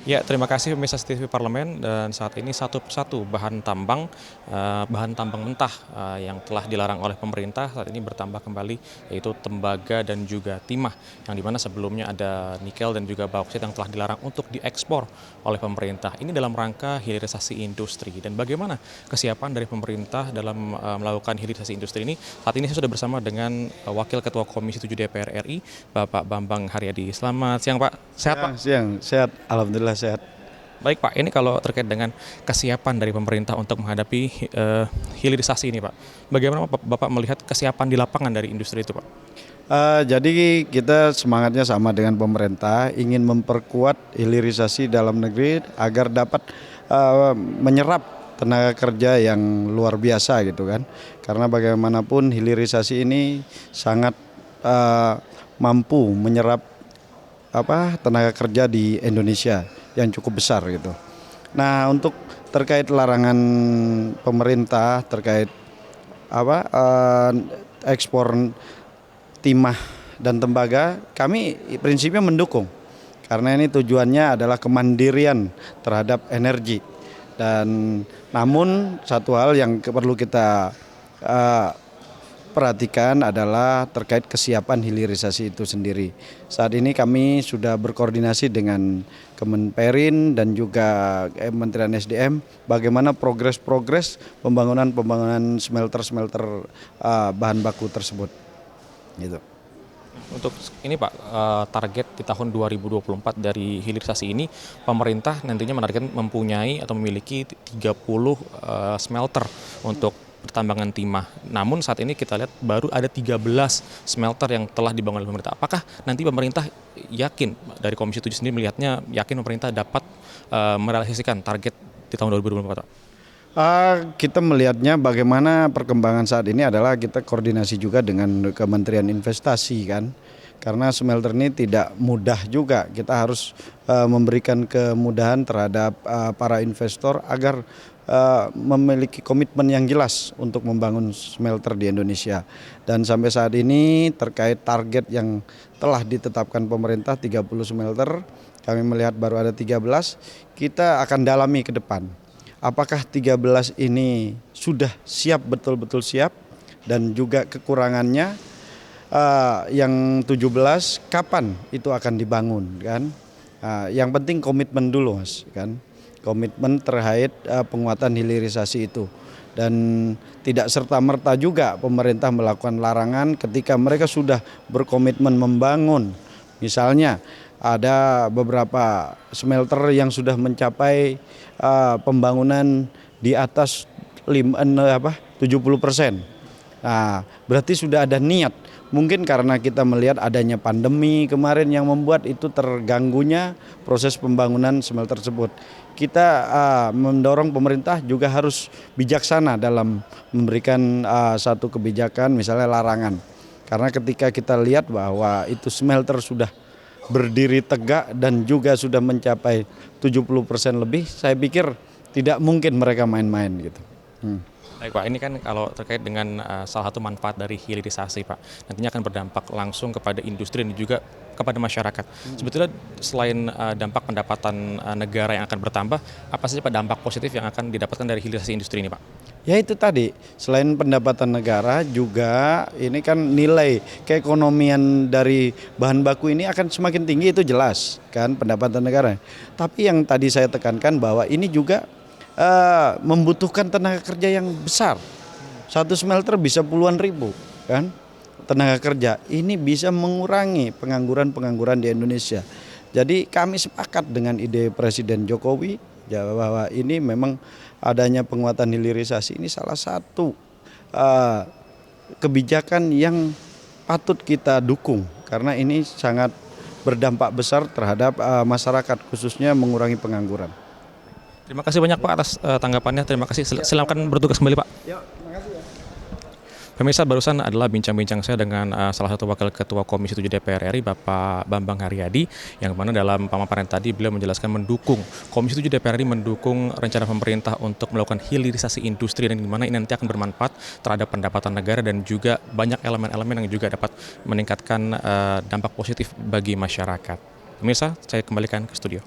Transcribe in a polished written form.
Ya, terima kasih pemirsa TV Parlemen. Dan saat ini satu persatu bahan tambang mentah yang telah dilarang oleh pemerintah saat ini bertambah kembali, yaitu tembaga dan juga timah, yang dimana sebelumnya ada nikel dan juga bauksit yang telah dilarang untuk diekspor oleh pemerintah. Ini dalam rangka hilirisasi industri. Dan bagaimana kesiapan dari pemerintah dalam melakukan hilirisasi industri ini? Saat ini saya sudah bersama dengan Wakil Ketua Komisi 7 DPR RI, Bapak Bambang Haryadi. Selamat siang, Pak. Sehat, Pak? Siang, sehat. Alhamdulillah sehat. Baik, Pak, ini kalau terkait dengan kesiapan dari pemerintah untuk menghadapi hilirisasi ini, Pak. Bagaimana Bapak melihat kesiapan di lapangan dari industri itu, Pak? Jadi kita semangatnya sama dengan pemerintah, ingin memperkuat hilirisasi dalam negeri agar dapat menyerap tenaga kerja yang luar biasa gitu kan. Karena bagaimanapun hilirisasi ini sangat mampu menyerap tenaga kerja di Indonesia yang cukup besar gitu. Nah, untuk terkait larangan pemerintah terkait ekspor timah dan tembaga, kami prinsipnya mendukung karena ini tujuannya adalah kemandirian terhadap energi. Dan namun satu hal yang perlu kita perhatikan adalah terkait kesiapan hilirisasi itu sendiri. Saat ini kami sudah berkoordinasi dengan Kemenperin dan juga Kementerian SDM bagaimana progres pembangunan smelter bahan baku tersebut. Gitu. Untuk ini, Pak, target di tahun 2024 dari hilirisasi ini, pemerintah nantinya menargetkan mempunyai atau memiliki 30 smelter untuk pertambangan timah. Namun saat ini kita lihat baru ada 13 smelter yang telah dibangun oleh pemerintah. Apakah nanti pemerintah yakin, dari Komisi 7 sendiri melihatnya yakin pemerintah dapat merealisasikan target di tahun 2024, Pak? Kita melihatnya bagaimana perkembangan saat ini adalah kita koordinasi juga dengan Kementerian Investasi kan. Karena smelter ini tidak mudah juga, kita harus memberikan kemudahan terhadap para investor agar memiliki komitmen yang jelas untuk membangun smelter di Indonesia. Dan sampai saat ini terkait target yang telah ditetapkan pemerintah 30 smelter, kami melihat baru ada 13, kita akan dalami ke depan. Apakah 13 ini sudah siap, betul-betul siap, dan juga kekurangannya yang 17 kapan itu akan dibangun kan? Yang penting komitmen dulu, Mas, kan? Komitmen terkait penguatan hilirisasi itu, dan tidak serta-merta juga pemerintah melakukan larangan ketika mereka sudah berkomitmen membangun. Misalnya ada beberapa smelter yang sudah mencapai pembangunan di atas 70%. Nah, berarti sudah ada niat. Mungkin karena kita melihat adanya pandemi kemarin yang membuat itu terganggunya proses pembangunan smelter tersebut. Kita mendorong pemerintah juga harus bijaksana dalam memberikan satu kebijakan, misalnya larangan. Karena ketika kita lihat bahwa itu smelter sudah berdiri tegak dan juga sudah mencapai 70% lebih, saya pikir tidak mungkin mereka main-main gitu. Baik, Pak, ini kan kalau terkait dengan salah satu manfaat dari hilirisasi, Pak, nantinya akan berdampak langsung kepada industri dan juga kepada masyarakat. Sebetulnya selain dampak pendapatan negara yang akan bertambah, apa saja, Pak, dampak positif yang akan didapatkan dari hilirisasi industri ini, Pak? Ya itu tadi, selain pendapatan negara juga ini kan nilai keekonomian dari bahan baku ini akan semakin tinggi, itu jelas kan pendapatan negara. Tapi yang tadi saya tekankan bahwa ini juga membutuhkan tenaga kerja yang besar. Satu smelter bisa puluhan ribu kan tenaga kerja. Ini bisa mengurangi pengangguran di Indonesia. Jadi kami sepakat dengan ide Presiden Jokowi bahwa ini memang adanya penguatan hilirisasi ini salah satu kebijakan yang patut kita dukung karena ini sangat berdampak besar terhadap masyarakat, khususnya mengurangi pengangguran. Terima kasih banyak, Pak, atas tanggapannya. Terima kasih. Silakan bertugas kembali, Pak. Pemirsa, barusan adalah bincang-bincang saya dengan salah satu Wakil Ketua Komisi 7 DPR RI, Bapak Bambang Haryadi, yang mana dalam pemaparan tadi beliau menjelaskan mendukung, Komisi 7 DPR RI mendukung rencana pemerintah untuk melakukan hilirisasi industri, dan di mana ini nanti akan bermanfaat terhadap pendapatan negara dan juga banyak elemen-elemen yang juga dapat meningkatkan dampak positif bagi masyarakat. Pemirsa, saya kembalikan ke studio.